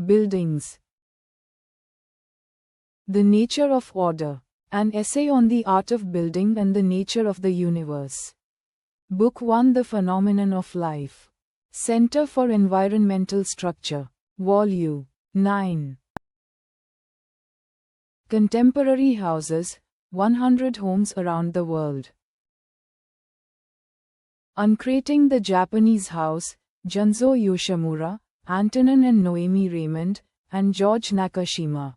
Buildings. The Nature of Order. An essay on the art of building and the nature of the universe. Book 1, The Phenomenon of Life. Center for Environmental Structure. Volume 9. Contemporary Houses, 100 Homes Around the World. Uncreating the Japanese House, Junzo Yoshimura, Antonin and Noemi Raymond, and George Nakashima.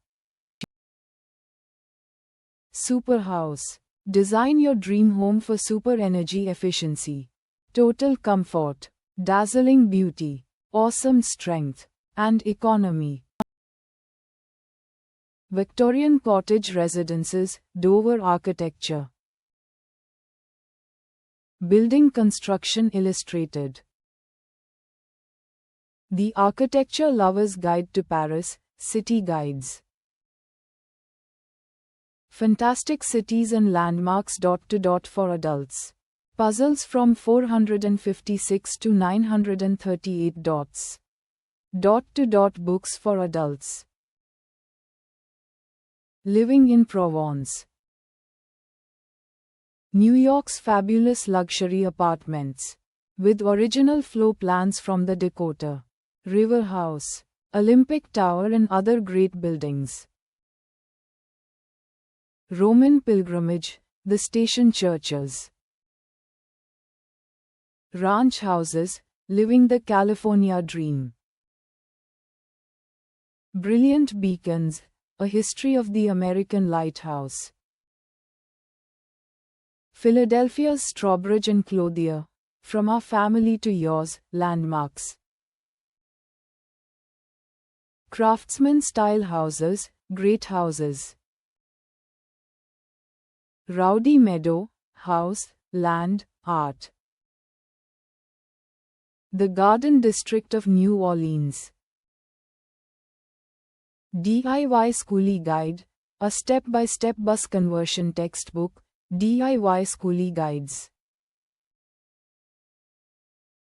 Super House. Design your dream home for super energy efficiency, total comfort, dazzling beauty, awesome strength, and economy. Victorian Cottage Residences, Dover Architecture. Building Construction Illustrated. The Architecture Lover's Guide to Paris, City Guides. Fantastic Cities and Landmarks. For adults. Puzzles from 456 to 938. Books for adults. Living in Provence. New York's fabulous luxury apartments. With original floor plans from the Dakota River House, Olympic Tower and other great buildings. Roman Pilgrimage, the Station Churches. Ranch Houses, Living the California Dream. Brilliant Beacons, A History of the American Lighthouse. Philadelphia's Strawbridge and Clothier, From Our Family to Yours, Landmarks. Craftsman-style houses, great houses. Rowdy Meadow, House, Land, Art. The Garden District of New Orleans. DIY Schoolie Guide, a step-by-step bus conversion textbook, DIY Schoolie Guides.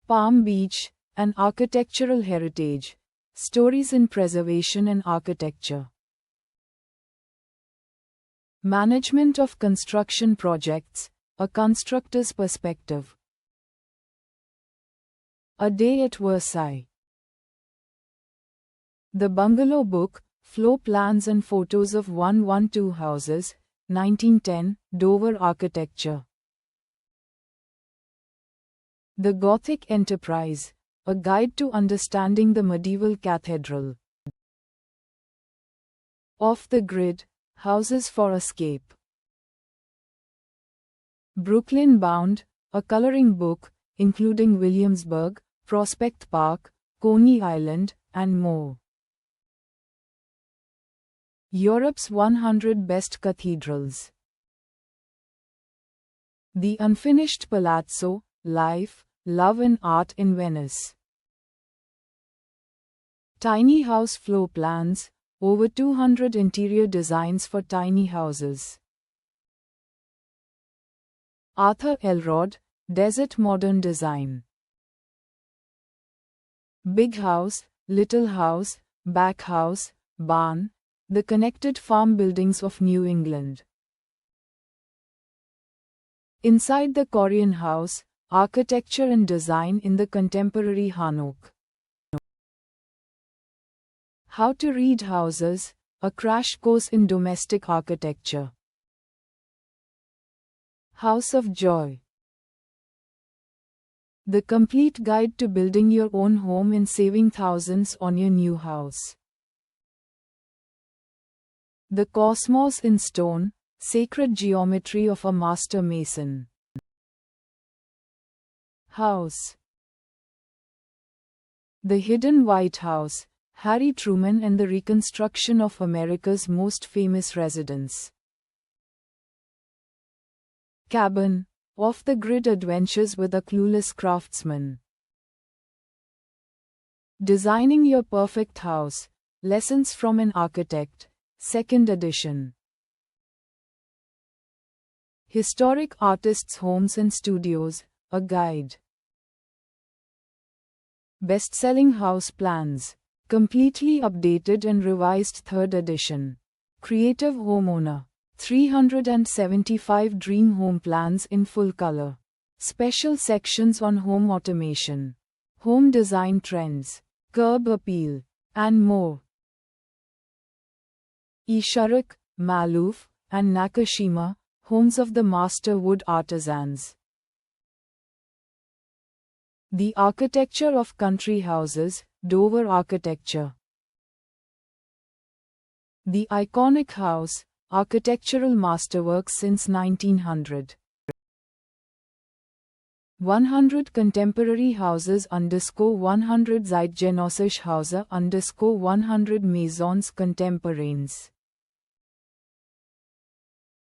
Palm Beach, an architectural heritage, stories in preservation and architecture. Management of Construction Projects, A Constructor's Perspective. A Day at Versailles. The Bungalow Book, Floor Plans and Photos of 112 Houses, 1910, Dover Architecture. The Gothic Enterprise, A Guide to Understanding the Medieval Cathedral. Off the Grid, Houses for Escape. Brooklyn Bound, a coloring book, including Williamsburg, Prospect Park, Coney Island, and more. Europe's 100 Best Cathedrals. The Unfinished Palazzo, Life, Love and Art in Venice. Tiny House Floor Plans, over 200 interior designs for tiny houses. Arthur Elrod, Desert Modern Design. Big House, Little House, Back House, Barn, the Connected Farm Buildings of New England. Inside the Korean House, Architecture and Design in the Contemporary Hanok. How to Read Houses, a crash course in domestic architecture. House of Joy. The complete guide to building your own home and saving thousands on your new house. The Cosmos in Stone, Sacred Geometry of a Master Mason. House. The Hidden White House, Harry Truman and the Reconstruction of America's Most Famous Residence. Cabin, Off-the-Grid Adventures with a Clueless Craftsman. Designing Your Perfect House, Lessons from an Architect, 2nd edition. Historic Artists' Homes and Studios, a Guide. Best-selling House Plans, Completely updated and revised 3rd edition. Creative Homeowner. 375 dream home plans in full color. Special sections on home automation, home design trends, curb appeal, and more. Isharak, Maloof, and Nakashima, homes of the master wood artisans. The architecture of country houses, Dover architecture. The iconic house, architectural masterwork since 1900. 100 contemporary houses _100 Zeitgenössische Häuser _100 Maisons contemporaines.